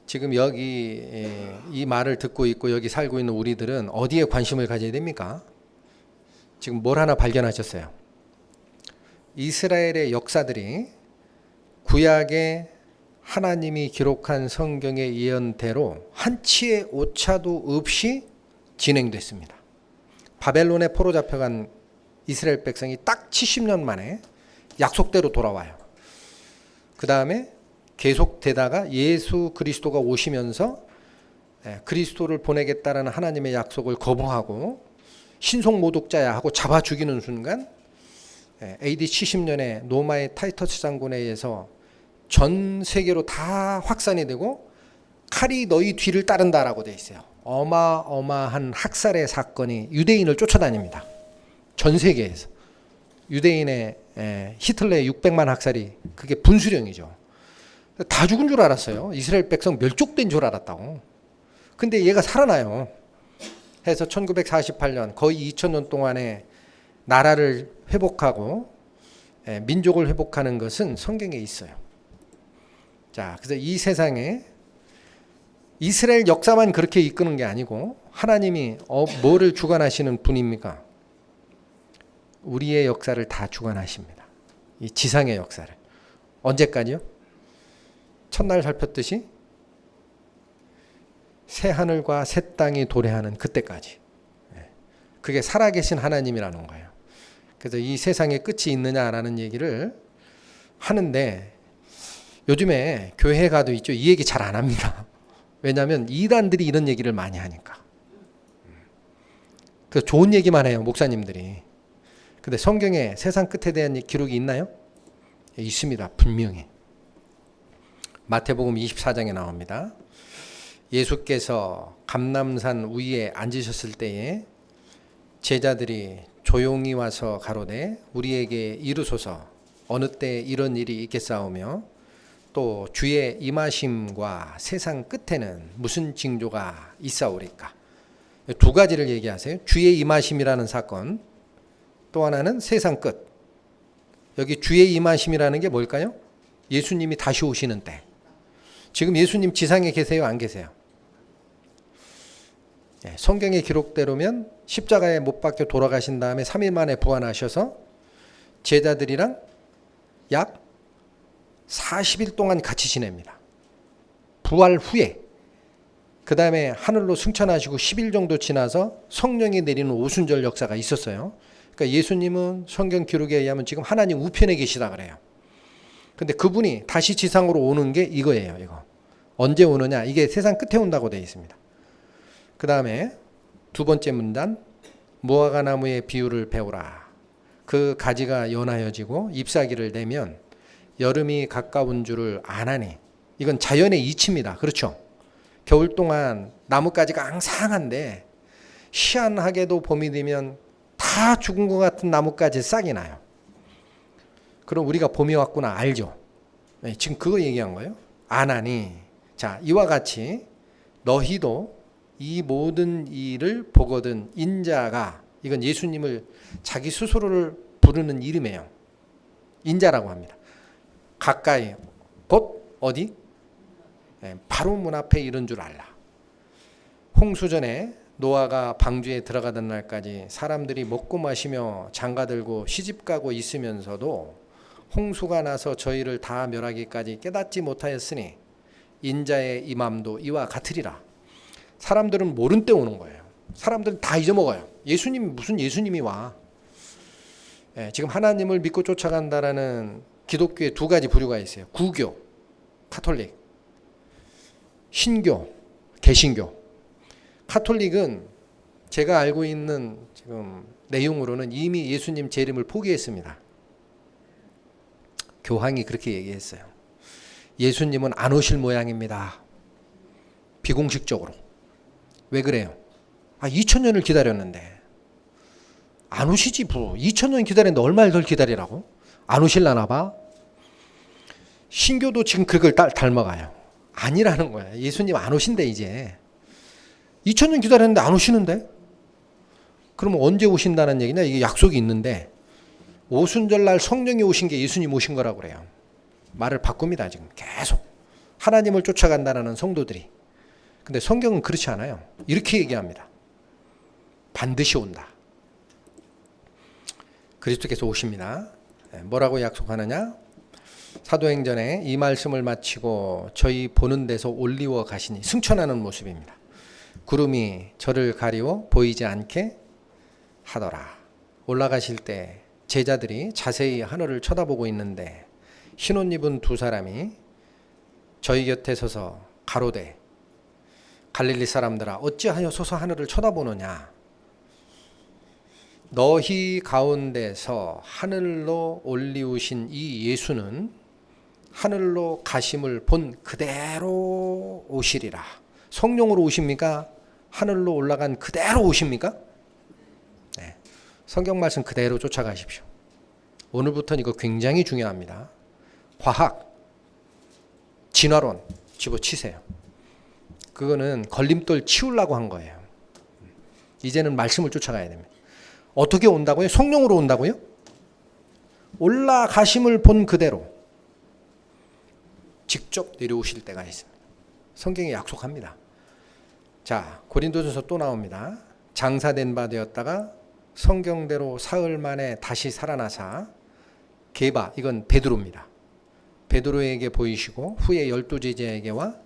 지금 여기 이 말을 듣고 있고 여기 살고 있는 우리들은 어디에 관심을 가져야 됩니까? 지금 뭘 하나 발견하셨어요? 이스라엘의 역사들이 구약의 하나님이 기록한 성경의 예언대로 한치의 오차도 없이 진행됐습니다. 바벨론에 포로 잡혀간 이스라엘 백성이 딱 70년 만에 약속대로 돌아와요. 그 다음에 계속되다가 예수 그리스도가 오시면서 그리스도를 보내겠다라는 하나님의 약속을 거부하고 신속 모독자야 하고 잡아 죽이는 순간 AD 70년에 로마의 타이터스 장군에 의해서 전 세계로 다 확산이 되고 칼이 너희 뒤를 따른다라고 되어 있어요. 어마어마한 학살의 사건이 유대인을 쫓아다닙니다. 전 세계에서. 유대인의 히틀러의 600만 학살이 그게 분수령이죠. 다 죽은 줄 알았어요. 이스라엘 백성 멸족된 줄 알았다고. 근데 얘가 살아나요. 해서 1948년 거의 2000년 동안에 나라를 회복하고 민족을 회복하는 것은 성경에 있어요. 자, 그래서 이 세상에 이스라엘 역사만 그렇게 이끄는 게 아니고 하나님이 뭐를 주관하시는 분입니까? 우리의 역사를 다 주관하십니다. 이 지상의 역사를. 언제까지요? 첫날 살폈듯이 새 하늘과 새 땅이 도래하는 그때까지. 그게 살아계신 하나님이라는 거예요. 그래서 이 세상에 끝이 있느냐라는 얘기를 하는데 요즘에 교회 가도 있죠. 이 얘기 잘 안 합니다. 왜냐하면 이단들이 이런 얘기를 많이 하니까. 그 좋은 얘기만 해요. 목사님들이. 근데 성경에 세상 끝에 대한 기록이 있나요? 있습니다. 분명히. 마태복음 24장에 나옵니다. 예수께서 감람산 위에 앉으셨을 때에 제자들이 조용히 와서 가로되 우리에게 이르소서 어느 때 이런 일이 있겠사오며 또 주의 임하심과 세상 끝에는 무슨 징조가 있사오리까. 두 가지를 얘기하세요. 주의 임하심이라는 사건, 또 하나는 세상 끝. 여기 주의 임하심이라는 게 뭘까요? 예수님이 다시 오시는 때. 지금 예수님 지상에 계세요? 안 계세요? 성경의 기록대로면 십자가에 못 박혀 돌아가신 다음에 3일 만에 부활하셔서 제자들이랑 약 40일 동안 같이 지냅니다. 부활 후에. 그 다음에 하늘로 승천하시고 10일 정도 지나서 성령이 내리는 오순절 역사가 있었어요. 그러니까 예수님은 성경 기록에 의하면 지금 하나님 우편에 계시다 그래요. 근데 그분이 다시 지상으로 오는 게 이거예요. 이거. 언제 오느냐? 이게 세상 끝에 온다고 되어 있습니다. 그 다음에 두 번째 문단, 무화과 나무의 비유를 배우라. 그 가지가 연하여지고 잎사귀를 내면 여름이 가까운 줄을 아나니. 이건 자연의 이치입니다. 그렇죠? 겨울 동안 나뭇가지가 앙상한데 희한하게도 봄이 되면 다 죽은 것 같은 나뭇가지 싹이 나요. 그럼 우리가 봄이 왔구나 알죠? 네, 지금 그거 얘기한 거예요. 아나니. 자, 이와 같이 너희도 이 모든 일을 보거든 인자가, 이건 예수님을 자기 스스로를 부르는 이름이에요. 인자라고 합니다. 가까이, 곧 어디? 바로 문 앞에 이른 줄 알라. 홍수전에 노아가 방주에 들어가던 날까지 사람들이 먹고 마시며 장가들고 시집가고 있으면서도 홍수가 나서 저희를 다 멸하기까지 깨닫지 못하였으니 인자의 임함도 이와 같으리라. 사람들은 모른 때 오는 거예요. 사람들은 다 잊어먹어요. 예수님이 무슨 예수님이 와. 지금 하나님을 믿고 쫓아간다라는 기독교에 두 가지 부류가 있어요. 구교, 카톨릭, 신교, 개신교. 카톨릭은 제가 알고 있는 지금 내용으로는 이미 예수님 재림을 포기했습니다. 교황이 그렇게 얘기했어요. 예수님은 안 오실 모양입니다. 비공식적으로. 왜 그래요? 2000년을 기다렸는데. 안 오시지 부. 2000년 기다렸는데 얼마를 덜 기다리라고? 안 오실라나 봐. 신교도 지금 그걸 닮아가요. 아니라는 거야. 예수님 안 오신대 이제. 2000년 기다렸는데 안 오시는데? 그러면 언제 오신다는 얘기냐? 이게 약속이 있는데 오순절날 성령이 오신 게 예수님 오신 거라고 그래요. 말을 바꿉니다 지금 계속. 하나님을 쫓아간다는 성도들이. 근데 성경은 그렇지 않아요. 이렇게 얘기합니다. 반드시 온다. 그리스도께서 오십니다. 뭐라고 약속하느냐? 사도행전에 이 말씀을 마치고 저희 보는 데서 올리워 가시니, 승천하는 모습입니다. 구름이 저를 가리워 보이지 않게 하더라. 올라가실 때 제자들이 자세히 하늘을 쳐다보고 있는데 흰옷 입은 두 사람이 저희 곁에 서서 가로되 갈릴리 사람들아 어찌하여 서서 하늘을 쳐다보느냐. 너희 가운데서 하늘로 올리우신 이 예수는 하늘로 가심을 본 그대로 오시리라. 성령으로 오십니까? 하늘로 올라간 그대로 오십니까? 네. 성경 말씀 그대로 쫓아가십시오. 오늘부터는 이거 굉장히 중요합니다. 과학, 진화론 집어치세요. 그거는 걸림돌 치우려고 한 거예요. 이제는 말씀을 쫓아가야 됩니다. 어떻게 온다고요? 성령으로 온다고요? 올라가심을 본 그대로 직접 내려오실 때가 있습니다. 성경이 약속합니다. 자, 고린도전서 또 나옵니다. 장사된 바 되었다가 성경대로 사흘 만에 다시 살아나사 게바, 이건 베드로입니다. 베드로에게 보이시고 후에 12제자에게와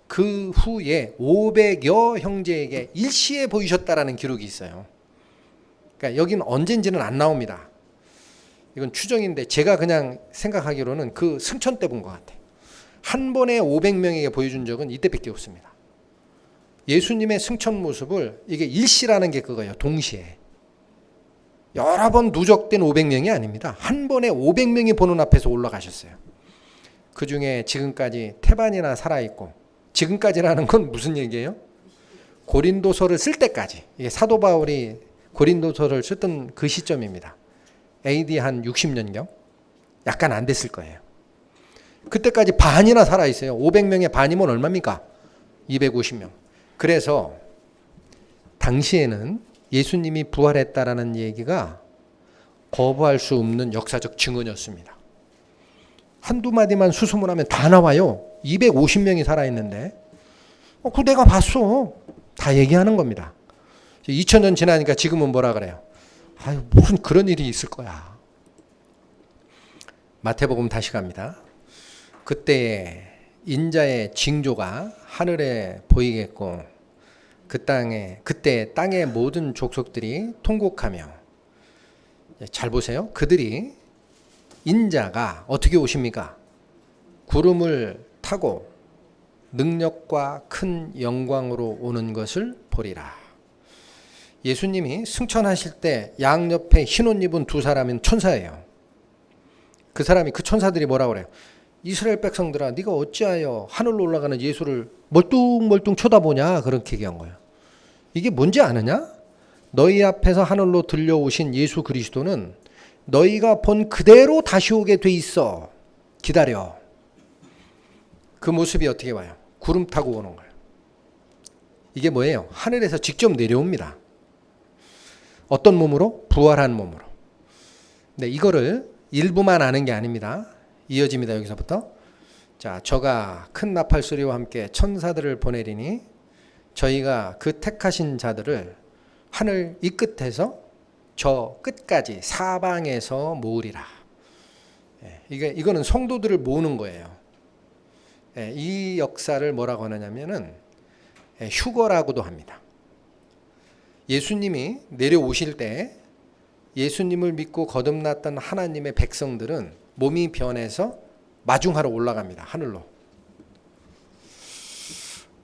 그 후에 500여 형제에게 일시에 보이셨다라는 기록이 있어요. 그러니까 여기는 언젠지는 안 나옵니다. 이건 추정인데 제가 그냥 생각하기로는 그 승천 때 본 것 같아요. 한 번에 500명에게 보여준 적은 이때밖에 없습니다. 예수님의 승천 모습을, 이게 일시라는 게 그거예요. 동시에. 여러 번 누적된 500명이 아닙니다. 한 번에 500명이 보는 앞에서 올라가셨어요. 그 중에 지금까지 태반이나 살아있고, 지금까지라는 건 무슨 얘기예요? 고린도서를 쓸 때까지. 이게 사도 바울이 고린도서를 쓰던 그 시점입니다. AD 한 60년경? 약간 안 됐을 거예요. 그때까지 반이나 살아있어요. 500명의 반이면 얼마입니까? 250명. 그래서 당시에는 예수님이 부활했다라는 얘기가 거부할 수 없는 역사적 증언이었습니다. 한두 마디만 수소문하면 다 나와요. 250명이 살아있는데 그거 내가 봤어. 다 얘기하는 겁니다. 2000년 지나니까 지금은 뭐라 그래요? 아유, 무슨 그런 일이 있을 거야. 마태복음 다시 갑니다. 그때에 인자의 징조가 하늘에 보이겠고 그때 땅의 모든 족속들이 통곡하며, 잘 보세요. 그들이 인자가 어떻게 오십니까? 구름을 타고 능력과 큰 영광으로 오는 것을 보리라. 예수님이 승천하실 때 양옆에 흰옷 입은 두 사람은 천사예요. 그 천사들이 뭐라고 그래요? 이스라엘 백성들아, 네가 어찌하여 하늘로 올라가는 예수를 멀뚱멀뚱 쳐다보냐? 그렇게 얘기한 거예요. 이게 뭔지 아느냐? 너희 앞에서 하늘로 들려오신 예수 그리스도는 너희가 본 그대로 다시 오게 돼 있어. 기다려. 그 모습이 어떻게 와요? 구름 타고 오는 거예요. 이게 뭐예요? 하늘에서 직접 내려옵니다. 어떤 몸으로? 부활한 몸으로. 근데 이거를 일부만 아는 게 아닙니다. 이어집니다. 여기서부터. 자, 저가 큰 나팔 소리와 함께 천사들을 보내리니 저희가 그 택하신 자들을 하늘 이 끝에서 저 끝까지 사방에서 모으리라. 이거는 성도들을 모으는 거예요. 이 역사를 뭐라고 하느냐면은 휴거라고도 합니다. 예수님이 내려오실 때 예수님을 믿고 거듭났던 하나님의 백성들은 몸이 변해서 마중하러 올라갑니다. 하늘로.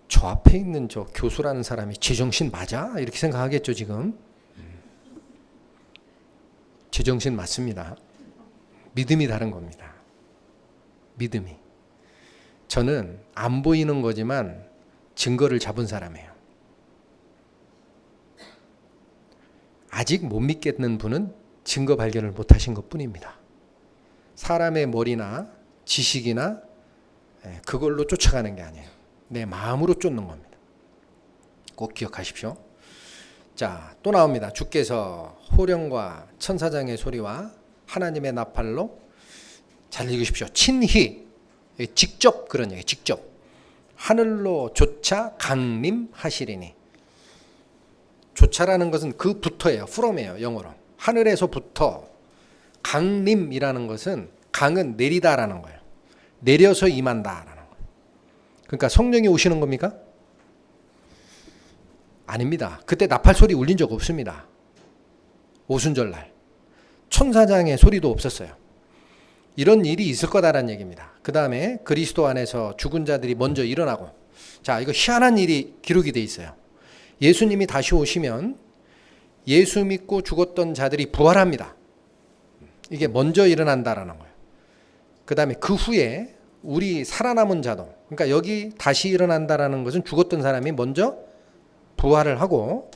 저 앞에 있는 저 교수라는 사람이 제정신 맞아? 이렇게 생각하겠죠 지금. 제정신 맞습니다. 믿음이 다른 겁니다. 믿음이. 저는 안 보이는 거지만 증거를 잡은 사람이에요. 아직 못 믿겠는 분은 증거 발견을 못 하신 것 뿐입니다. 사람의 머리나 지식이나 그걸로 쫓아가는 게 아니에요. 내 마음으로 쫓는 겁니다. 꼭 기억하십시오. 자, 또 나옵니다. 주께서 호령과 천사장의 소리와 하나님의 나팔로, 잘 읽으십시오. 친히, 직접 그런 얘기, 직접. 하늘로 조차 강림하시리니. 조차라는 것은 그부터예요. from이에요. 영어로. 하늘에서부터. 강림이라는 것은 강은 내리다라는 거예요. 내려서 임한다라는 거예요. 그러니까 성령이 오시는 겁니까? 아닙니다. 그때 나팔 소리 울린 적 없습니다. 오순절날. 천사장의 소리도 없었어요. 이런 일이 있을 거다라는 얘기입니다. 그 다음에 그리스도 안에서 죽은 자들이 먼저 일어나고, 자, 이거 희한한 일이 기록이 돼 있어요. 예수님이 다시 오시면 예수 믿고 죽었던 자들이 부활합니다. 이게 먼저 일어난다라는 거예요. 그 다음에 그 후에 우리 살아남은 자도, 그러니까 여기 다시 일어난다라는 것은 죽었던 사람이 먼저 부활을 하고,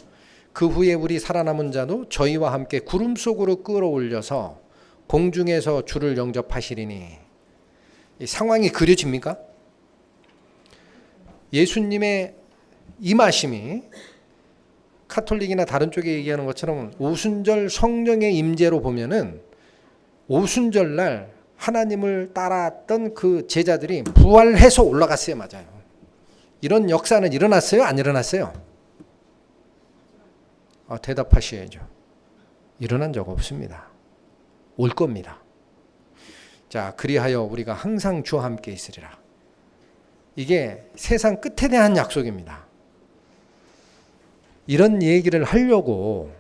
그 후에 우리 살아남은 자도 저희와 함께 구름 속으로 끌어올려서 공중에서 주를 영접하시리니. 이 상황이 그려집니까? 예수님의 임하심이 카톨릭이나 다른 쪽에 얘기하는 것처럼 오순절 성령의 임재로 보면은 오순절날 하나님을 따랐던 그 제자들이 부활해서 올라갔어요. 맞아요. 이런 역사는 일어났어요? 안 일어났어요? 대답하셔야죠. 일어난 적 없습니다. 올 겁니다. 자, 그리하여 우리가 항상 주와 함께 있으리라. 이게 세상 끝에 대한 약속입니다. 이런 얘기를 하려고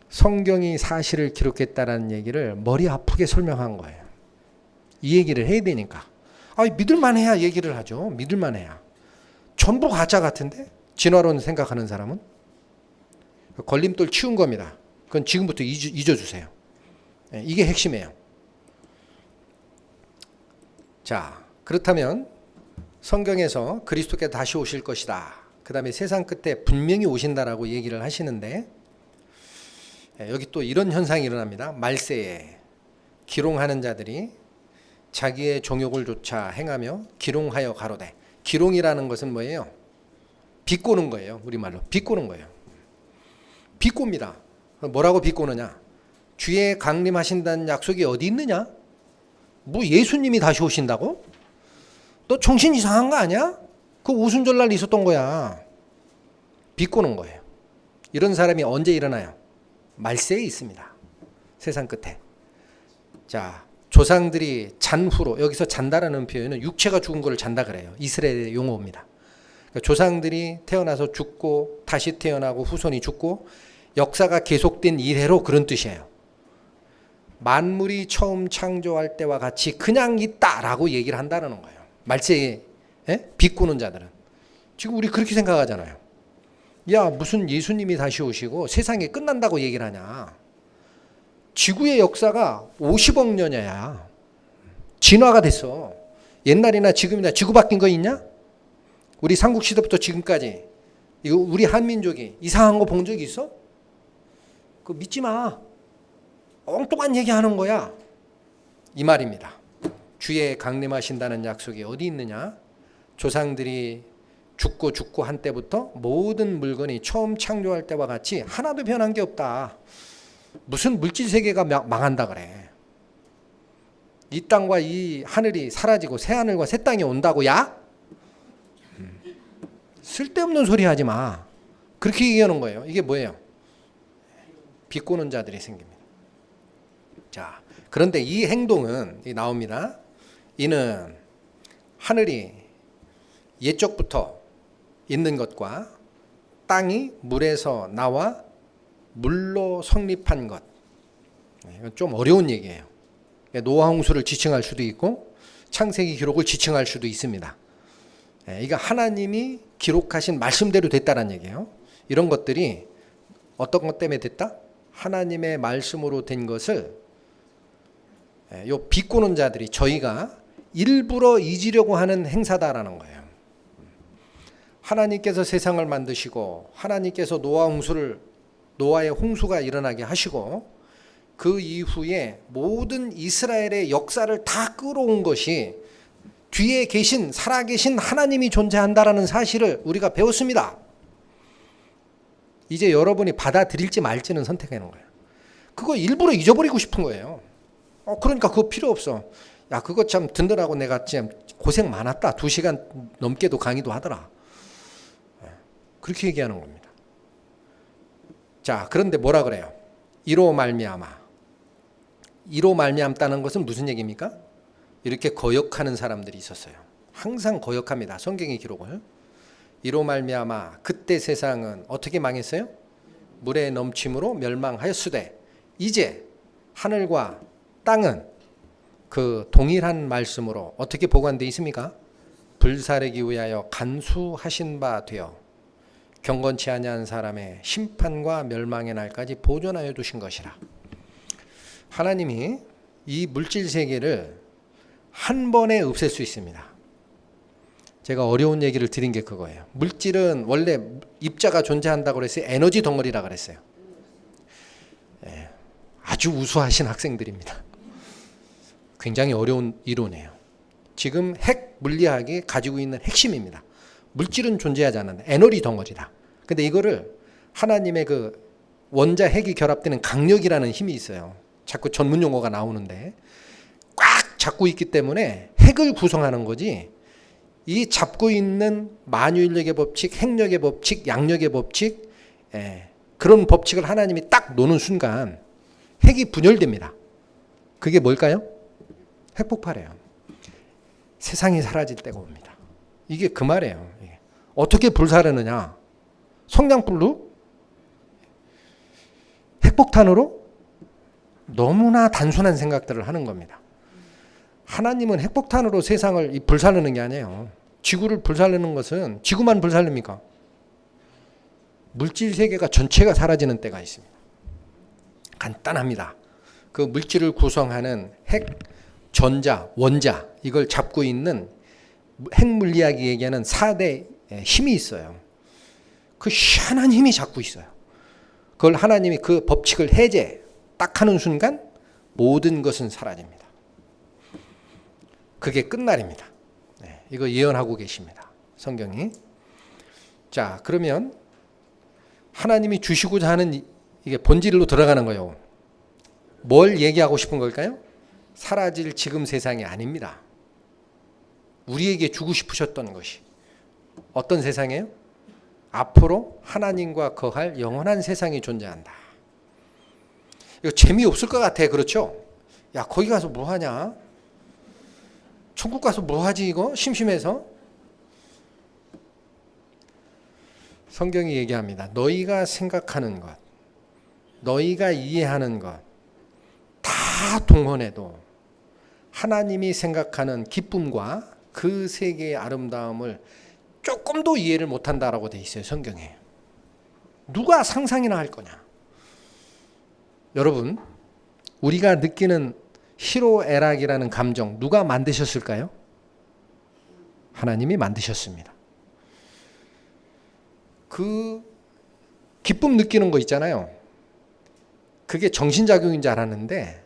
성경이 사실을 기록했다라는 얘기를 머리 아프게 설명한 거예요. 이 얘기를 해야 되니까. 믿을만 해야 얘기를 하죠. 믿을만 해야. 전부 가짜 같은데? 진화론 생각하는 사람은? 걸림돌 치운 겁니다. 그건 지금부터 잊어주세요. 이게 핵심이에요. 자, 그렇다면 성경에서 그리스도께서 다시 오실 것이다. 그 다음에 세상 끝에 분명히 오신다라고 얘기를 하시는데, 여기 또 이런 현상이 일어납니다. 말세에 기롱하는 자들이 자기의 정욕을 조차 행하며 기롱하여 가로되. 기롱이라는 것은 뭐예요? 비꼬는 거예요. 우리말로 비꼬는 거예요. 비꼬입니다. 뭐라고 비꼬느냐? 주의 강림하신다는 약속이 어디 있느냐? 뭐 예수님이 다시 오신다고? 너 정신 이상한 거 아니야? 그 오순절날 있었던 거야. 비꼬는 거예요. 이런 사람이 언제 일어나요? 말세에 있습니다. 세상 끝에. 자, 조상들이 잔 후로, 여기서 잔다라는 표현은 육체가 죽은 거를 잔다 그래요. 이스라엘의 용어입니다. 그러니까 조상들이 태어나서 죽고 다시 태어나고 후손이 죽고 역사가 계속된 이래로 그런 뜻이에요. 만물이 처음 창조할 때와 같이 그냥 있다라고 얘기를 한다는 거예요. 말세에 비꼬는 자들은. 지금 우리 그렇게 생각하잖아요. 야, 무슨 예수님이 다시 오시고 세상이 끝난다고 얘기를 하냐. 지구의 역사가 50억 년이야. 진화가 됐어. 옛날이나 지금이나 지구 바뀐 거 있냐? 우리 삼국시대부터 지금까지 이거 우리 한민족이 이상한 거 본 적이 있어? 그거 믿지 마. 엉뚱한 얘기하는 거야. 이 말입니다. 주의 강림하신다는 약속이 어디 있느냐? 조상들이 죽고 한 때부터 모든 물건이 처음 창조할 때와 같이 하나도 변한 게 없다. 무슨 물질 세계가 망한다 그래. 이 땅과 이 하늘이 사라지고 새 하늘과 새 땅이 온다고. 야? 쓸데없는 소리 하지 마. 그렇게 얘기하는 거예요. 이게 뭐예요? 비꼬는 자들이 생깁니다. 자, 그런데 이 행동은 나옵니다. 이는 하늘이 옛적부터 있는 것과 땅이 물에서 나와 물로 성립한 것. 이건 좀 어려운 얘기예요. 노아 홍수를 지칭할 수도 있고 창세기 기록을 지칭할 수도 있습니다. 이거 하나님이 기록하신 말씀대로 됐다는 얘기예요. 이런 것들이 어떤 것 때문에 됐다? 하나님의 말씀으로 된 것을 요 비꼬는 자들이 저희가 일부러 잊으려고 하는 행사다라는 거예요. 하나님께서 세상을 만드시고 하나님께서 노아의 홍수가 일어나게 하시고 그 이후에 모든 이스라엘의 역사를 다 끌어온 것이 뒤에 계신 살아계신 하나님이 존재한다라는 사실을 우리가 배웠습니다. 이제 여러분이 받아들일지 말지는 선택하는 거예요. 그거 일부러 잊어버리고 싶은 거예요. 그러니까 그거 필요 없어. 야, 그거 참 듣느라고 내가 참 고생 많았다. 2시간 넘게도 강의도 하더라. 그렇게 얘기하는 겁니다. 자, 그런데 뭐라 그래요? 이로 말미암아. 이로 말미암다는 것은 무슨 얘기입니까? 이렇게 거역하는 사람들이 있었어요. 항상 거역합니다. 성경의 기록을. 이로 말미암아 그때 세상은 어떻게 망했어요? 물의 넘침으로 멸망하였으되 이제 하늘과 땅은 그 동일한 말씀으로 어떻게 보관되어 있습니까? 불사르기 위하여 간수하신 바 되어 경건치 아니한 사람의 심판과 멸망의 날까지 보존하여 두신 것이라. 하나님이 이 물질 세계를 한 번에 없앨 수 있습니다. 제가 어려운 얘기를 드린 게 그거예요. 물질은 원래 입자가 존재한다고 그랬어요. 에너지 덩어리라 그랬어요. 예, 아주 우수하신 학생들입니다. 굉장히 어려운 이론이에요. 지금 핵 물리학이 가지고 있는 핵심입니다. 물질은 존재하지 않는다. 에너지 덩어리다. 근데 이거를 하나님의 그 원자 핵이 결합되는 강력이라는 힘이 있어요. 자꾸 전문 용어가 나오는데 꽉 잡고 있기 때문에 핵을 구성하는 거지, 이 잡고 있는 만유인력의 법칙, 핵력의 법칙, 양력의 법칙, 그런 법칙을 하나님이 딱 놓는 순간 핵이 분열됩니다. 그게 뭘까요? 핵폭발이에요. 세상이 사라질 때가 옵니다. 이게 그 말이에요. 어떻게 불사르느냐? 성냥불로? 핵폭탄으로? 너무나 단순한 생각들을 하는 겁니다. 하나님은 핵폭탄으로 세상을 불살르는 게 아니에요. 지구를 불살르는 것은 지구만 불살릅니까? 물질 세계가 전체가 사라지는 때가 있습니다. 간단합니다. 그 물질을 구성하는 핵, 전자, 원자, 이걸 잡고 있는 핵물리학이 얘기하는 4대 힘이 있어요. 그 희한한 힘이 잡고 있어요. 그걸 하나님이 그 법칙을 해제 딱 하는 순간 모든 것은 사라집니다. 그게 끝날입니다. 이거 예언하고 계십니다. 성경이. 자, 그러면 하나님이 주시고자 하는 이게 본질로 들어가는 거예요. 뭘 얘기하고 싶은 걸까요? 사라질 지금 세상이 아닙니다. 우리에게 주고 싶으셨던 것이 어떤 세상이에요? 앞으로 하나님과 거할 영원한 세상이 존재한다. 이거 재미없을 것 같아. 그렇죠? 야, 거기 가서 뭐 하냐? 천국 가서 뭐 하지 이거? 심심해서? 성경이 얘기합니다. 너희가 생각하는 것, 너희가 이해하는 것 다 동원해도 하나님이 생각하는 기쁨과 그 세계의 아름다움을 조금도 이해를 못한다라고 돼 있어요. 성경에. 누가 상상이나 할 거냐? 여러분, 우리가 느끼는 희로애락이라는 감정 누가 만드셨을까요? 하나님이 만드셨습니다. 그 기쁨 느끼는 거 있잖아요. 그게 정신작용인 줄 알았는데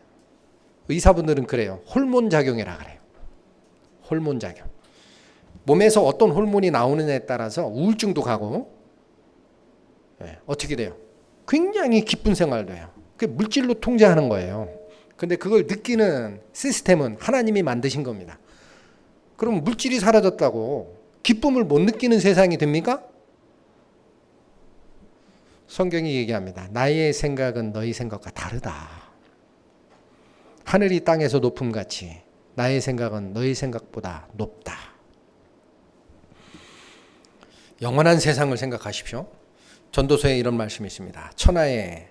의사분들은 그래요. 호르몬작용이라 그래요. 호르몬작용. 몸에서 어떤 호르몬이 나오느냐에 따라서 우울증도 가고, 어떻게 돼요? 굉장히 기쁜 생활도 해요. 그게 물질로 통제하는 거예요. 근데 그걸 느끼는 시스템은 하나님이 만드신 겁니다. 그럼 물질이 사라졌다고 기쁨을 못 느끼는 세상이 됩니까? 성경이 얘기합니다. 나의 생각은 너희 생각과 다르다. 하늘이 땅에서 높음같이 나의 생각은 너희 생각보다 높다. 영원한 세상을 생각하십시오. 전도서에 이런 말씀이 있습니다. 천하에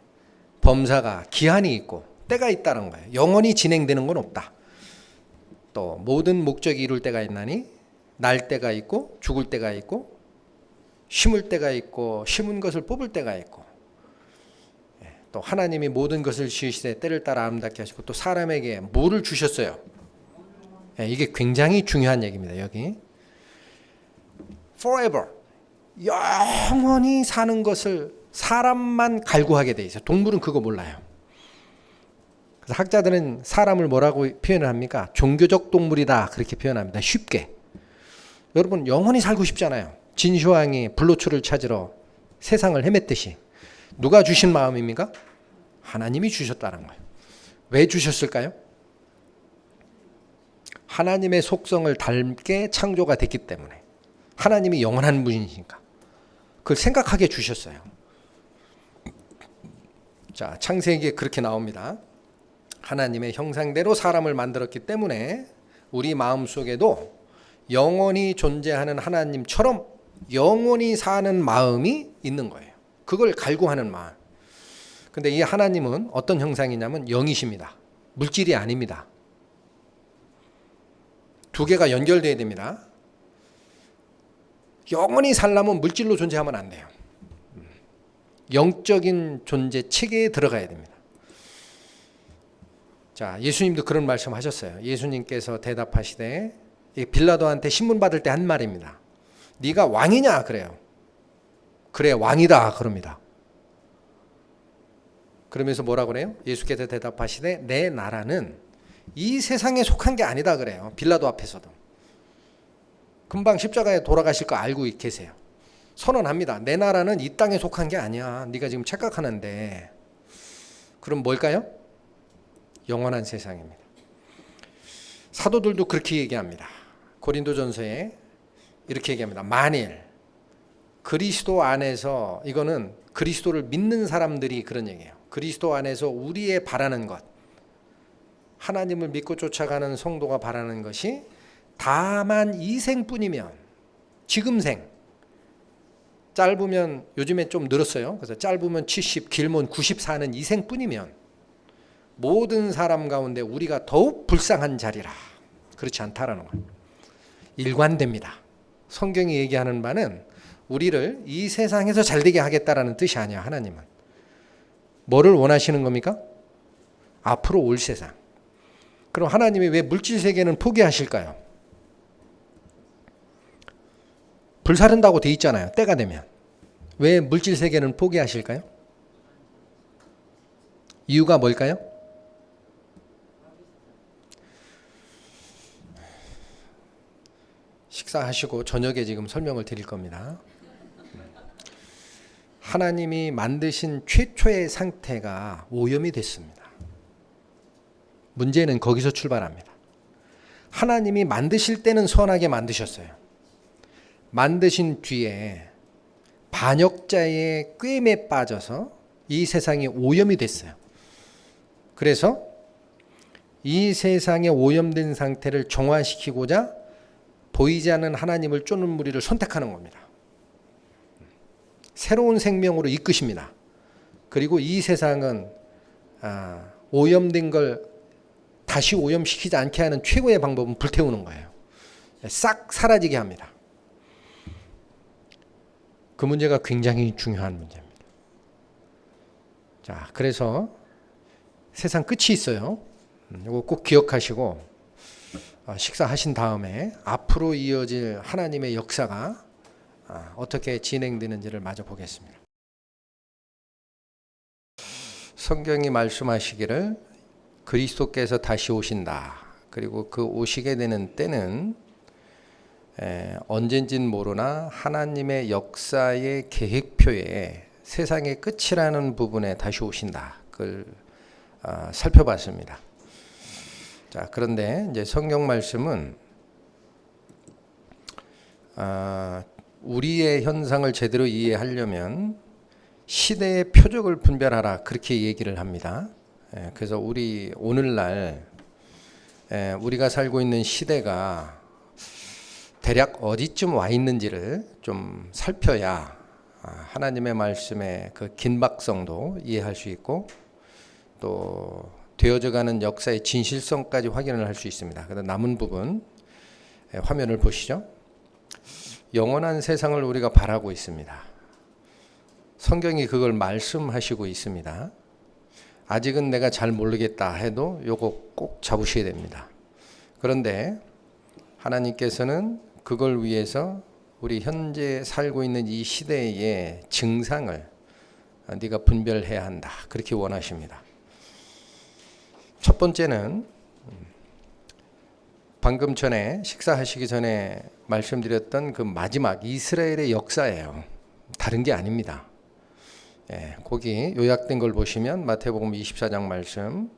범사가 기한이 있고 때가 있다는 거예요. 영원히 진행되는 건 없다. 또 모든 목적이 이룰 때가 있나니 날 때가 있고 죽을 때가 있고 심을 때가 있고 심은 것을 뽑을 때가 있고, 또 하나님이 모든 것을 지으시되 때를 따라 아름답게 하시고 또 사람에게 뭐를 주셨어요? 이게 굉장히 중요한 얘기입니다. 여기 forever, 영원히 사는 것을 사람만 갈구하게 돼 있어요. 동물은 그거 몰라요. 그래서 학자들은 사람을 뭐라고 표현을 합니까? 종교적 동물이다 그렇게 표현합니다. 쉽게. 여러분 영원히 살고 싶잖아요. 진시황이 불로초를 찾으러 세상을 헤맸듯이 누가 주신 마음입니까? 하나님이 주셨다는 거예요. 왜 주셨을까요? 하나님의 속성을 닮게 창조가 됐기 때문에. 하나님이 영원한 분이니까. 그걸 생각하게 주셨어요. 자, 창세기에 그렇게 나옵니다. 하나님의 형상대로 사람을 만들었기 때문에 우리 마음속에도 영원히 존재하는 하나님처럼 영원히 사는 마음이 있는 거예요. 그걸 갈구하는 마음. 근데 이 하나님은 어떤 형상이냐면 영이십니다. 물질이 아닙니다. 두 개가 연결돼야 됩니다. 영원히 살려면 물질로 존재하면 안 돼요. 영적인 존재 체계에 들어가야 됩니다. 자, 예수님도 그런 말씀 하셨어요. 예수님께서 대답하시되 빌라도한테 신문 받을 때 한 말입니다. 네가 왕이냐 그래요. 그래 왕이다 그럽니다. 그러면서 뭐라 그래요? 예수께서 대답하시되 내 나라는 이 세상에 속한 게 아니다 그래요. 빌라도 앞에서도. 금방 십자가에 돌아가실 거 알고 계세요. 선언합니다. 내 나라는 이 땅에 속한 게 아니야. 네가 지금 착각하는데. 그럼 뭘까요? 영원한 세상입니다. 사도들도 그렇게 얘기합니다. 고린도전서에 이렇게 얘기합니다. 만일 그리스도 안에서, 이거는 그리스도를 믿는 사람들이 그런 얘기예요. 그리스도 안에서 우리의 바라는 것, 하나님을 믿고 쫓아가는 성도가 바라는 것이 다만 이 생뿐이면, 지금 생, 짧으면 요즘에 좀 늘었어요. 그래서 짧으면 70, 길면 90 사는 이 생뿐이면 모든 사람 가운데 우리가 더욱 불쌍한 자리라. 그렇지 않다라는 거예요. 일관됩니다. 성경이 얘기하는 바는 우리를 이 세상에서 잘되게 하겠다라는 뜻이 아니야. 하나님은 뭐를 원하시는 겁니까? 앞으로 올 세상. 그럼 하나님이 왜 물질 세계는 포기하실까요? 불사른다고 돼 있잖아요. 때가 되면. 왜 물질 세계는 포기하실까요? 이유가 뭘까요? 식사하시고 저녁에 지금 설명을 드릴 겁니다. 하나님이 만드신 최초의 상태가 오염이 됐습니다. 문제는 거기서 출발합니다. 하나님이 만드실 때는 선하게 만드셨어요. 만드신 뒤에 반역자의 꾀임에 빠져서 이 세상이 오염이 됐어요. 그래서 이 세상에 오염된 상태를 정화시키고자 보이지 않는 하나님을 쫓는 무리를 선택하는 겁니다. 새로운 생명으로 이끄십니다. 그리고 이 세상은 오염된 걸 다시 오염시키지 않게 하는 최고의 방법은 불태우는 거예요. 싹 사라지게 합니다. 그 문제가 굉장히 중요한 문제입니다. 자, 그래서 세상 끝이 있어요. 이거 꼭 기억하시고 식사하신 다음에 앞으로 이어질 하나님의 역사가 어떻게 진행되는지를 마저 보겠습니다. 성경이 말씀하시기를 그리스도께서 다시 오신다. 그리고 그 오시게 되는 때는 언젠진 모르나 하나님의 역사의 계획표에 세상의 끝이라는 부분에 다시 오신다. 그걸 살펴봤습니다. 자, 그런데 이제 성경 말씀은 우리의 현상을 제대로 이해하려면 시대의 표적을 분별하라 그렇게 얘기를 합니다. 그래서 우리 오늘날 우리가 살고 있는 시대가 대략 어디쯤 와 있는지를 좀 살펴야 하나님의 말씀의 그 긴박성도 이해할 수 있고 또 되어져가는 역사의 진실성까지 확인을 할 수 있습니다. 그래서 남은 부분 화면을 보시죠. 영원한 세상을 우리가 바라고 있습니다. 성경이 그걸 말씀하시고 있습니다. 아직은 내가 잘 모르겠다 해도 요거 꼭 잡으셔야 됩니다. 그런데 하나님께서는 그걸 위해서 우리 현재 살고 있는 이 시대의 증상을 네가 분별해야 한다. 그렇게 원하십니다. 첫 번째는 방금 전에 식사하시기 전에 말씀드렸던 그 마지막 이스라엘의 역사예요. 다른 게 아닙니다. 거기 요약된 걸 보시면 마태복음 24장 말씀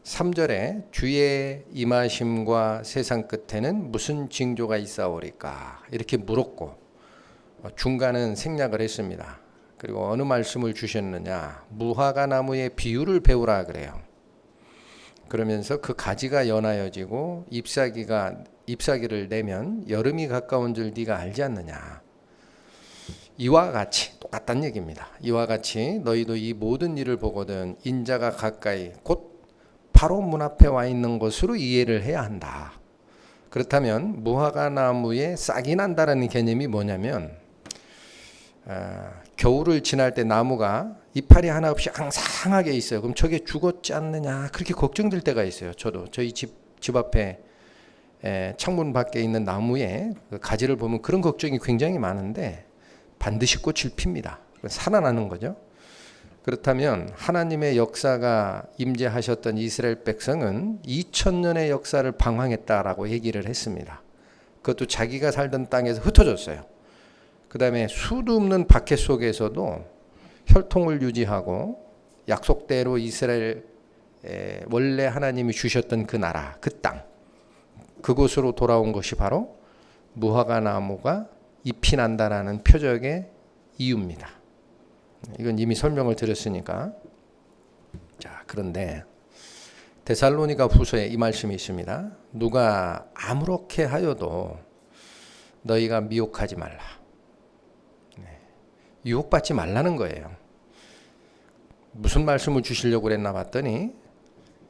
3절에 주의 임하심과 세상 끝에는 무슨 징조가 있사오리까 이렇게 물었고 중간은 생략을 했습니다. 그리고 어느 말씀을 주셨느냐, 무화과 나무의 비유를 배우라 그래요. 그러면서 그 가지가 연하여지고 잎사귀를 내면 여름이 가까운 줄 네가 알지 않느냐. 이와 같이 똑같다는 얘기입니다. 이와 같이 너희도 이 모든 일을 보거든 인자가 가까이 곧 바로 문 앞에 와 있는 것으로 이해를 해야 한다. 그렇다면 무화과 나무에 싹이 난다라는 개념이 뭐냐면 겨울을 지날 때 나무가 이파리 하나 없이 앙상하게 있어요. 그럼 저게 죽었지 않느냐 그렇게 걱정될 때가 있어요. 저도 저희 집 앞에 창문 밖에 있는 나무에 그 가지를 보면 그런 걱정이 굉장히 많은데 반드시 꽃을 핍니다. 살아나는 거죠. 그렇다면 하나님의 역사가 임재하셨던 이스라엘 백성은 2000년의 역사를 방황했다라고 얘기를 했습니다. 그것도 자기가 살던 땅에서 흩어졌어요. 그 다음에 수도 없는 박해 속에서도 혈통을 유지하고 약속대로 이스라엘 원래 하나님이 주셨던 그 나라, 그 땅, 그곳으로 돌아온 것이 바로 무화과 나무가 잎이 난다라는 표적의 이유입니다. 이건 이미 설명을 드렸으니까. 자, 그런데 데살로니가 후서에 이 말씀이 있습니다. 누가 아무렇게 하여도 너희가 미혹하지 말라. 유혹받지 말라는 거예요. 무슨 말씀을 주시려고 그랬나 봤더니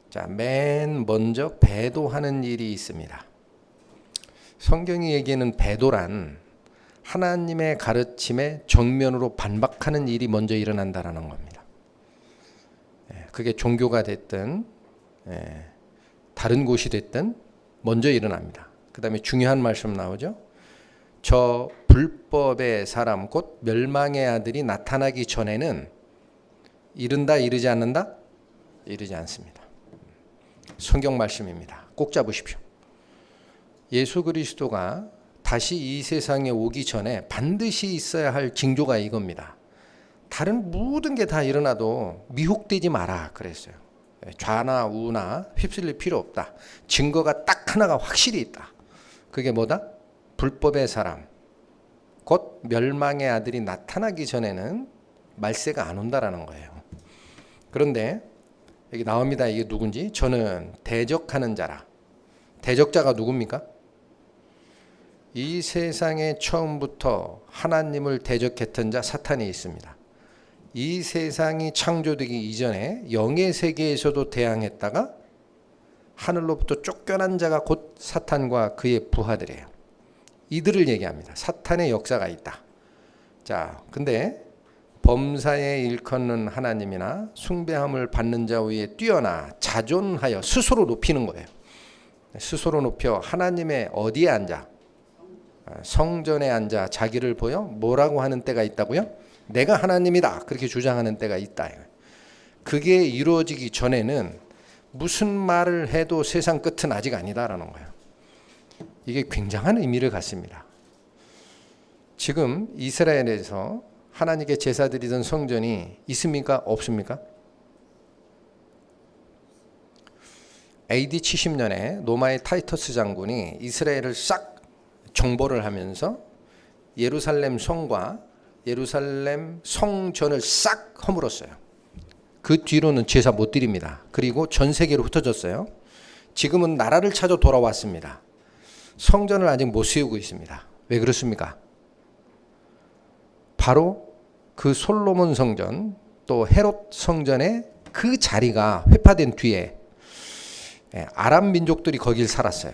자, 맨 먼저 배도하는 일이 있습니다. 성경이 얘기하는 배도란 하나님의 가르침에 정면으로 반박하는 일이 먼저 일어난다라는 겁니다. 그게 종교가 됐든 다른 곳이 됐든 먼저 일어납니다. 그 다음에 중요한 말씀 나오죠. 저 불법의 사람 곧 멸망의 아들이 나타나기 전에는 이른다 이르지 않는다? 이르지 않습니다. 성경 말씀입니다. 꼭 잡으십시오. 예수 그리스도가 다시 이 세상에 오기 전에 반드시 있어야 할 징조가 이겁니다. 다른 모든 게 다 일어나도 미혹되지 마라 그랬어요. 좌나 우나 휩쓸릴 필요 없다. 증거가 딱 하나가 확실히 있다. 그게 뭐다? 불법의 사람 곧 멸망의 아들이 나타나기 전에는 말세가 안 온다라는 거예요. 그런데 여기 나옵니다. 이게 누군지. 저는 대적하는 자라. 대적자가 누굽니까? 이 세상에 처음부터 하나님을 대적했던 자 사탄이 있습니다. 이 세상이 창조되기 이전에 영의 세계에서도 대항했다가 하늘로부터 쫓겨난 자가 곧 사탄과 그의 부하들이에요. 이들을 얘기합니다. 사탄의 역사가 있다. 자, 근데 범사에 일컫는 하나님이나 숭배함을 받는 자 위에 뛰어나 자존하여 스스로 높이는 거예요. 스스로 높여 하나님의 어디에 앉아? 성전에 앉아 자기를 보여 뭐라고 하는 때가 있다고요? 내가 하나님이다 그렇게 주장하는 때가 있다. 그게 이루어지기 전에는 무슨 말을 해도 세상 끝은 아직 아니다라는 거예요. 이게 굉장한 의미를 갖습니다. 지금 이스라엘에서 하나님께 제사 드리던 성전이 있습니까? 없습니까? AD 70년에 로마의 타이터스 장군이 이스라엘을 싹 정벌을 하면서 예루살렘 성과 예루살렘 성전을 싹 허물었어요. 그 뒤로는 제사 못 드립니다. 그리고 전 세계로 흩어졌어요. 지금은 나라를 찾아 돌아왔습니다. 성전을 아직 못 세우고 있습니다. 왜 그렇습니까? 바로 그 솔로몬 성전 또 헤롯 성전의 그 자리가 회파된 뒤에 아람 민족들이 거길 살았어요.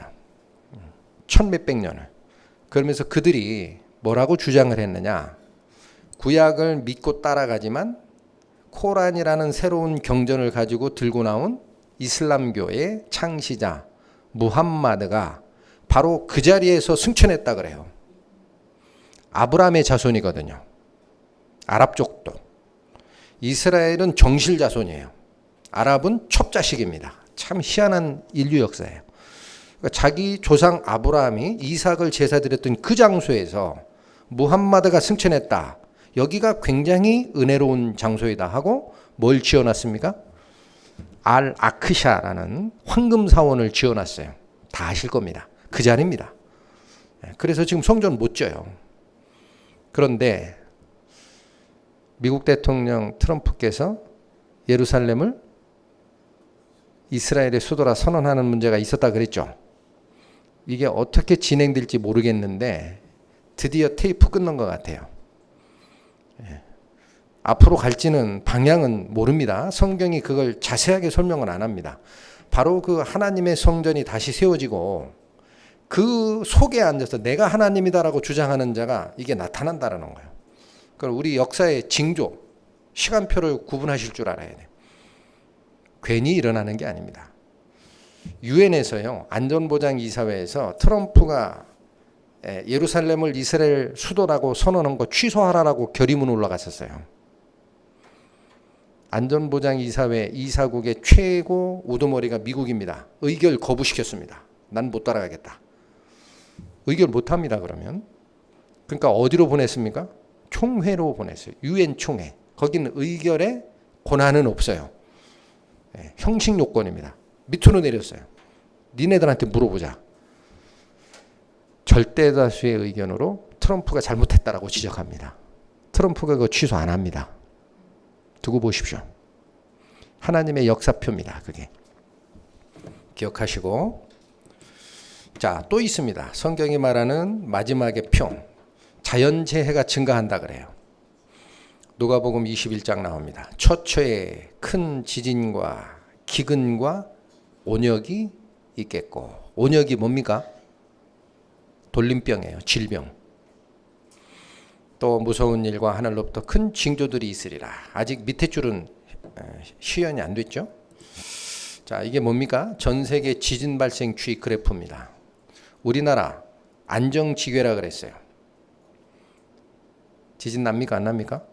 천몇백 년을. 그러면서 그들이 뭐라고 주장을 했느냐? 구약을 믿고 따라가지만 코란이라는 새로운 경전을 가지고 들고 나온 이슬람교의 창시자 무함마드가 바로 그 자리에서 승천했다 그래요. 아브라함의 자손이거든요. 아랍 쪽도. 이스라엘은 정실 자손이에요. 아랍은 첩자식입니다. 참 희한한 인류 역사예요. 그러니까 자기 조상 아브라함이 이삭을 제사 드렸던 그 장소에서 무함마드가 승천했다. 여기가 굉장히 은혜로운 장소이다 하고 뭘 지어놨습니까? 알 아크샤라는 황금 사원을 지어놨어요. 다 아실 겁니다. 그 자리입니다. 그래서 지금 성전 못 져요. 그런데 미국 대통령 트럼프께서 예루살렘을 이스라엘의 수도라 선언하는 문제가 있었다 그랬죠. 이게 어떻게 진행될지 모르겠는데 드디어 테이프 끊는 것 같아요. 앞으로 갈지는 방향은 모릅니다. 성경이 그걸 자세하게 설명을 안 합니다. 바로 그 하나님의 성전이 다시 세워지고 그 속에 앉아서 내가 하나님이다라고 주장하는 자가 이게 나타난다라는 거예요. 그럼 우리 역사의 징조, 시간표를 구분하실 줄 알아야 돼요. 괜히 일어나는 게 아닙니다. 유엔에서요, 안전보장이사회에서 트럼프가 예루살렘을 이스라엘 수도라고 선언한 거 취소하라라고 결의문 올라갔었어요. 안전보장이사회 이사국의 최고 우두머리가 미국입니다. 의결 거부시켰습니다. 난 못 따라가겠다. 의결 못합니다. 그러면. 그러니까 어디로 보냈습니까? 총회로 보냈어요. 유엔 총회. 거기는 의결에 권한은 없어요. 형식 요건입니다. 밑으로 내렸어요. 니네들한테 물어보자. 절대다수의 의견으로 트럼프가 잘못했다라고 지적합니다. 트럼프가 그거 취소 안 합니다. 두고 보십시오. 하나님의 역사표입니다. 그게. 기억하시고. 자, 또 있습니다. 성경이 말하는 마지막의 표. 자연재해가 증가한다 그래요. 누가복음 21장 나옵니다. 처처에 큰 지진과 기근과 온역이 있겠고. 온역이 뭡니까? 돌림병이에요. 질병. 또 무서운 일과 하늘로부터 큰 징조들이 있으리라. 아직 밑에 줄은 시연이 안 됐죠. 자, 이게 뭡니까? 전 세계 지진 발생 추이 그래프입니다. 우리나라 안정지괴라 그랬어요. 지진 납니까? 안 납니까?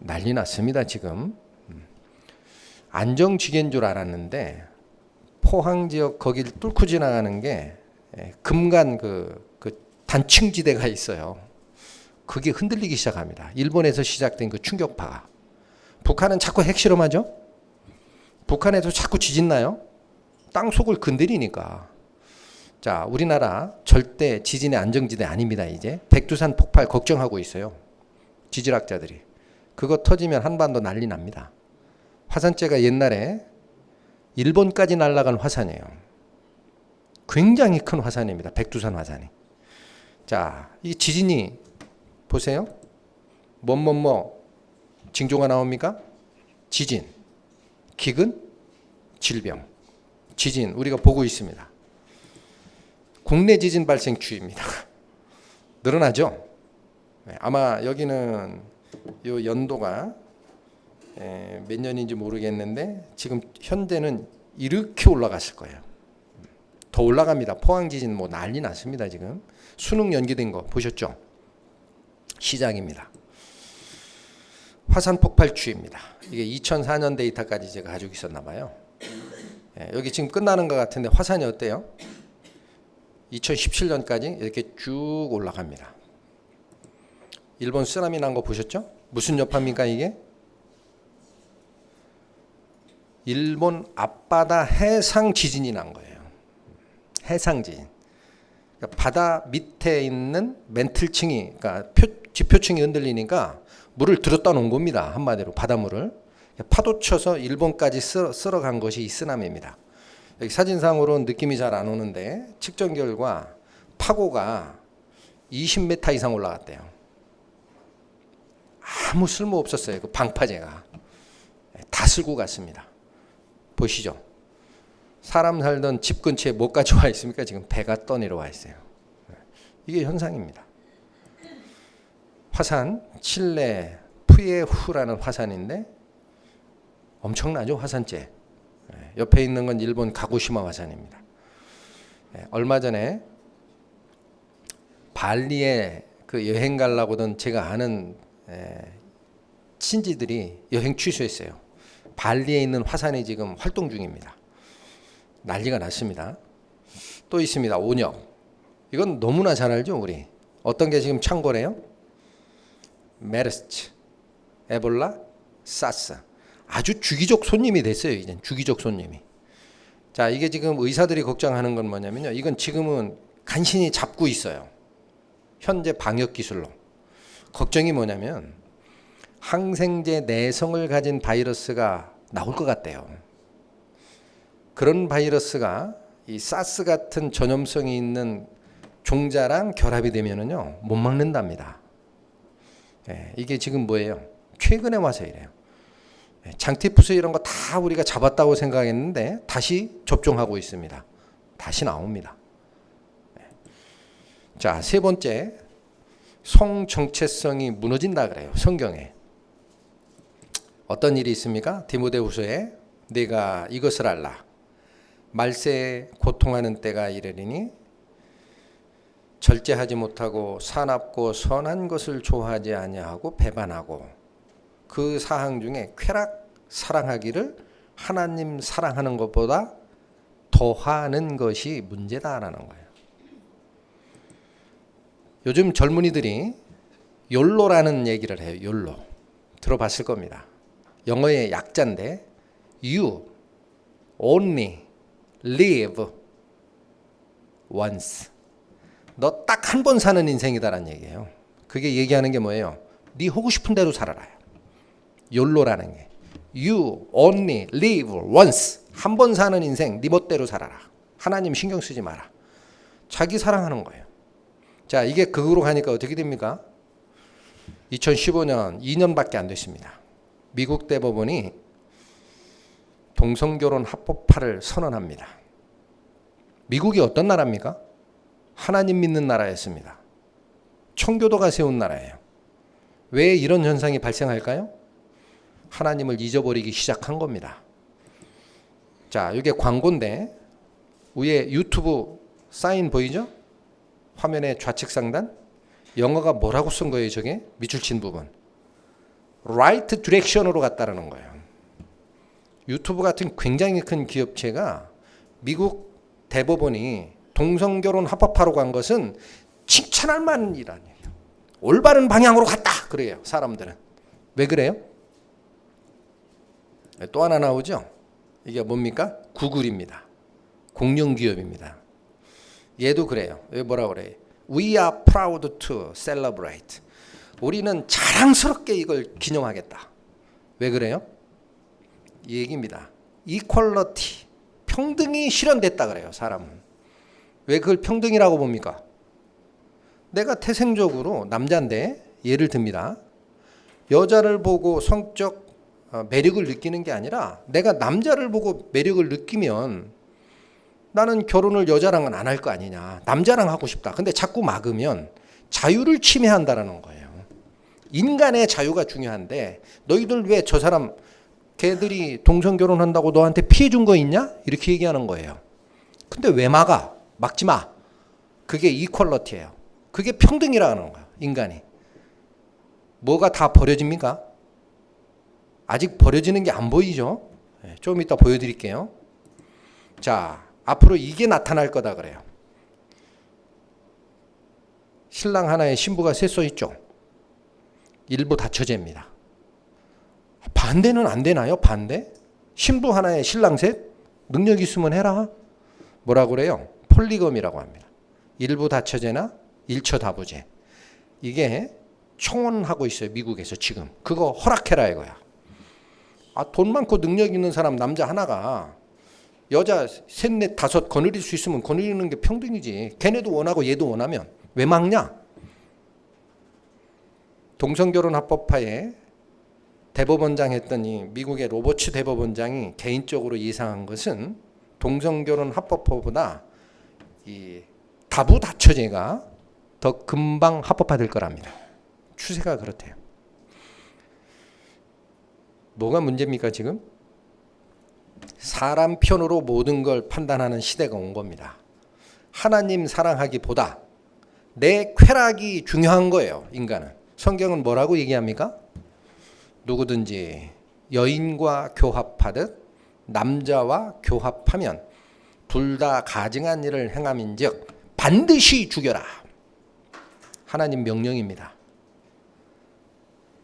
난리 났습니다. 지금. 안정지괴인 줄 알았는데 포항 지역 거기를 뚫고 지나가는 게 금간 그 단층지대가 있어요. 그게 흔들리기 시작합니다. 일본에서 시작된 그 충격파가. 북한은 자꾸 핵실험하죠? 북한에도 자꾸 지진 나요? 땅 속을 건드리니까. 자, 우리나라 절대 지진의 안정지대 아닙니다. 이제 백두산 폭발 걱정하고 있어요. 지질학자들이. 그거 터지면 한반도 난리 납니다. 화산재가 옛날에 일본까지 날아간 화산이에요. 굉장히 큰 화산입니다. 백두산 화산이. 자, 이 지진이 보세요. 징조가 나옵니까? 지진, 기근, 질병. 지진 우리가 보고 있습니다. 국내 지진 발생 추이입니다. 늘어나죠? 아마 여기는 이 연도가 몇 년인지 모르겠는데 지금 현대는 이렇게 올라갔을 거예요. 더 올라갑니다. 포항 지진 뭐 난리 났습니다. 지금 수능 연기된 거 보셨죠? 시작입니다. 화산 폭발 추이입니다. 이게 2004년 데이터까지 제가 가지고 있었나 봐요. 여기 지금 끝나는 것 같은데 화산이 어때요? 2017년까지 이렇게 쭉 올라갑니다. 일본 쓰나미 난 거 보셨죠? 무슨 여파입니까 이게? 일본 앞바다 해상 지진이 난 거예요. 해상 지진. 그러니까 바다 밑에 있는 멘틀층이, 그러니까 지표층이 흔들리니까 물을 들었다 놓은 겁니다. 한마디로 바닷물을. 파도 쳐서 일본까지 쓸어간 것이 이 쓰나미입니다. 여기 사진상으로는 느낌이 잘 안 오는데 측정 결과 파고가 20m 이상 올라갔대요. 아무 쓸모 없었어요. 그 방파제가. 다 쓸고 갔습니다. 보시죠. 사람 살던 집 근처에 뭐까지 와 있습니까? 지금 배가 떠내려와 있어요. 이게 현상입니다. 화산, 칠레 푸에후라는 화산인데 엄청나죠? 화산재. 옆에 있는 건 일본 가고시마 화산입니다. 얼마 전에 발리에 그 여행 가려고던 제가 아는 친지들이 여행 취소했어요. 발리에 있는 화산이 지금 활동 중입니다. 난리가 났습니다. 또 있습니다. 온역. 이건 너무나 잘 알죠, 우리. 어떤 게 지금 창궐해요? 메르스, 에볼라, 사스. 아주 주기적 손님이 됐어요. 이제 주기적 손님이. 자, 이게 지금 의사들이 걱정하는 건 뭐냐면요. 이건 지금은 간신히 잡고 있어요. 현재 방역 기술로. 걱정이 뭐냐면 항생제 내성을 가진 바이러스가 나올 것 같대요. 그런 바이러스가 이 사스 같은 전염성이 있는 종자랑 결합이 되면은요, 못 막는답니다. 예, 이게 지금 뭐예요? 최근에 와서 이래요. 장티푸스 이런 거 다 우리가 잡았다고 생각했는데 다시 접종하고 있습니다. 다시 나옵니다. 자, 세 번째, 성 정체성이 무너진다 그래요. 성경에 어떤 일이 있습니까? 디모데후서에 네가 이것을 알라. 말세에 고통하는 때가 이르리니 절제하지 못하고 사납고 선한 것을 좋아하지 아니하고 배반하고 그 사항 중에 쾌락 사랑하기를 하나님 사랑하는 것보다 더하는 것이 문제다라는 거예요. 요즘 젊은이들이 욜로라는 얘기를 해요. 욜로. 들어봤을 겁니다. 영어의 약자인데 You only live once. 너 딱 한 번 사는 인생이다라는 얘기예요. 그게 얘기하는 게 뭐예요? 네 하고 싶은 대로 살아라. 욜로라는 게 You only live once. 한 번 사는 인생 네 멋대로 살아라. 하나님 신경 쓰지 마라. 자기 사랑하는 거예요. 자, 이게 극으로 가니까 어떻게 됩니까? 2015년 2년밖에 안 됐습니다. 미국 대법원이 동성결혼 합법화를 선언합니다. 미국이 어떤 나라입니까? 하나님 믿는 나라였습니다. 청교도가 세운 나라예요. 왜 이런 현상이 발생할까요? 하나님을 잊어버리기 시작한 겁니다. 자, 이게 광고인데 위에 유튜브 사인 보이죠? 화면의 좌측 상단. 영어가 뭐라고 쓴 거예요, 저게? 밑줄 친 부분. Right direction으로 갔다라는 거예요. 유튜브 같은 굉장히 큰 기업체가 미국 대법원이 동성결혼 합법화로 간 것은 칭찬할 만한 일 아니에요. 올바른 방향으로 갔다 그래요, 사람들은. 왜 그래요? 또 하나 나오죠? 이게 뭡니까? 구글입니다. 공룡기업입니다. 얘도 그래요. 왜 뭐라 그래요? We are proud to celebrate. 우리는 자랑스럽게 이걸 기념하겠다. 왜 그래요? 이 얘기입니다. 이퀄러티, 평등이 실현됐다 그래요, 사람은. 왜 그걸 평등이라고 봅니까? 내가 태생적으로 남자인데 예를 듭니다. 여자를 보고 성적 매력을 느끼는 게 아니라 내가 남자를 보고 매력을 느끼면 나는 결혼을 여자랑은 안 할 거 아니냐. 남자랑 하고 싶다. 근데 자꾸 막으면 자유를 침해한다라는 거예요. 인간의 자유가 중요한데 너희들 왜 저 사람 걔들이 동성결혼한다고 너한테 피해 준 거 있냐? 이렇게 얘기하는 거예요. 근데 왜 막아? 막지 마. 그게 이퀄러티예요. 그게 평등이라는 거예요. 인간이. 뭐가 다 버려집니까? 아직 버려지는 게 안 보이죠? 좀 이따 보여드릴게요. 자, 앞으로 이게 나타날 거다 그래요. 신랑 하나에 신부가 셋 써 있죠? 일부 다처제입니다. 반대는 안 되나요? 반대? 신부 하나에 신랑 셋? 능력 있으면 해라. 뭐라고 그래요? 폴리검이라고 합니다. 일부 다처제나 일처다부제. 이게 총원하고 있어요. 미국에서 지금. 그거 허락해라 이거야. 돈 많고 능력 있는 사람 남자 하나가 여자 셋, 넷, 다섯 거느릴 수 있으면 거느리는 게 평등이지. 걔네도 원하고 얘도 원하면 왜 막냐? 동성결혼 합법화에 대법원장 했더니 미국의 로버츠 대법원장이 개인적으로 예상한 것은 동성결혼 합법화보다 이 다부다처제가 더 금방 합법화될 거랍니다. 추세가 그렇대요. 뭐가 문제입니까 지금? 사람 편으로 모든 걸 판단하는 시대가 온 겁니다. 하나님 사랑하기보다 내 쾌락이 중요한 거예요. 인간은. 성경은 뭐라고 얘기합니까? 누구든지 여인과 교합하듯 남자와 교합하면 둘 다 가증한 일을 행함인즉 반드시 죽여라. 하나님 명령입니다.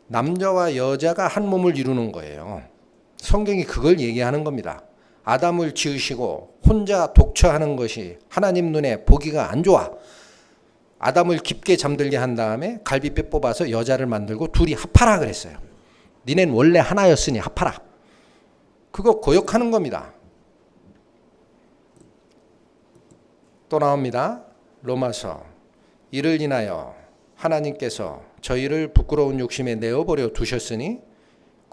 남자와 여자가 한 몸을 이루는 거예요. 성경이 그걸 얘기하는 겁니다. 아담을 지으시고 혼자 독처하는 것이 하나님 눈에 보기가 안 좋아. 아담을 깊게 잠들게 한 다음에 갈비뼈 뽑아서 여자를 만들고 둘이 합하라 그랬어요. 니넨 원래 하나였으니 합하라. 그거 고역하는 겁니다. 또 나옵니다. 로마서. 이를 인하여 하나님께서 저희를 부끄러운 욕심에 내어버려 두셨으니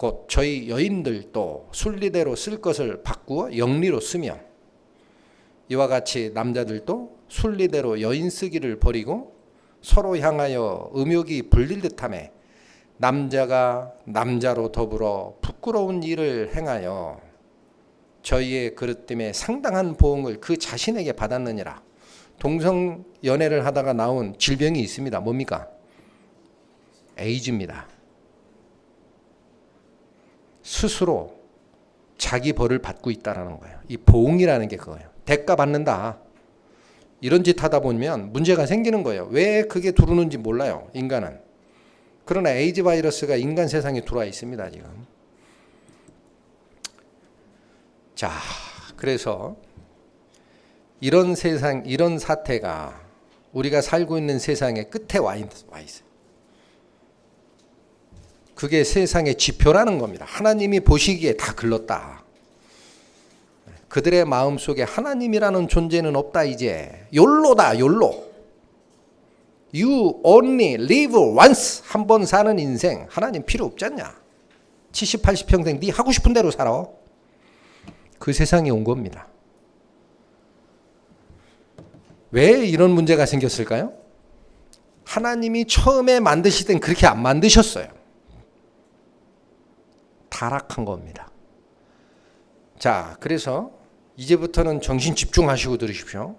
곧 저희 여인들도 순리대로 쓸 것을 바꾸어 영리로 쓰며 이와 같이 남자들도 순리대로 여인 쓰기를 버리고 서로 향하여 음욕이 불릴 듯하며 남자가 남자로 더불어 부끄러운 일을 행하여 저희의 그릇됨에 상당한 보응을 그 자신에게 받았느니라. 동성 연애를 하다가 나온 질병이 있습니다. 뭡니까? 에이즈입니다. 스스로 자기 벌을 받고 있다라는 거예요. 이 보응이라는 게 그거예요. 대가 받는다. 이런 짓 하다 보면 문제가 생기는 거예요. 왜 그게 들어오는지 몰라요. 인간은. 그러나 에이즈 바이러스가 인간 세상에 들어와 있습니다. 지금. 자, 그래서 이런 세상, 이런 사태가 우리가 살고 있는 세상의 끝에 와 있어요. 그게 세상의 지표라는 겁니다. 하나님이 보시기에 다 글렀다. 그들의 마음속에 하나님이라는 존재는 없다 이제. 욜로다 욜로. You only live once. 한 번 사는 인생 하나님 필요 없지 않냐. 70, 80평생 네 하고 싶은 대로 살아. 그 세상이 온 겁니다. 왜 이런 문제가 생겼을까요? 하나님이 처음에 만드실 땐 그렇게 안 만드셨어요. 타락한 겁니다. 자, 그래서 이제부터는 정신 집중하시고 들으십시오.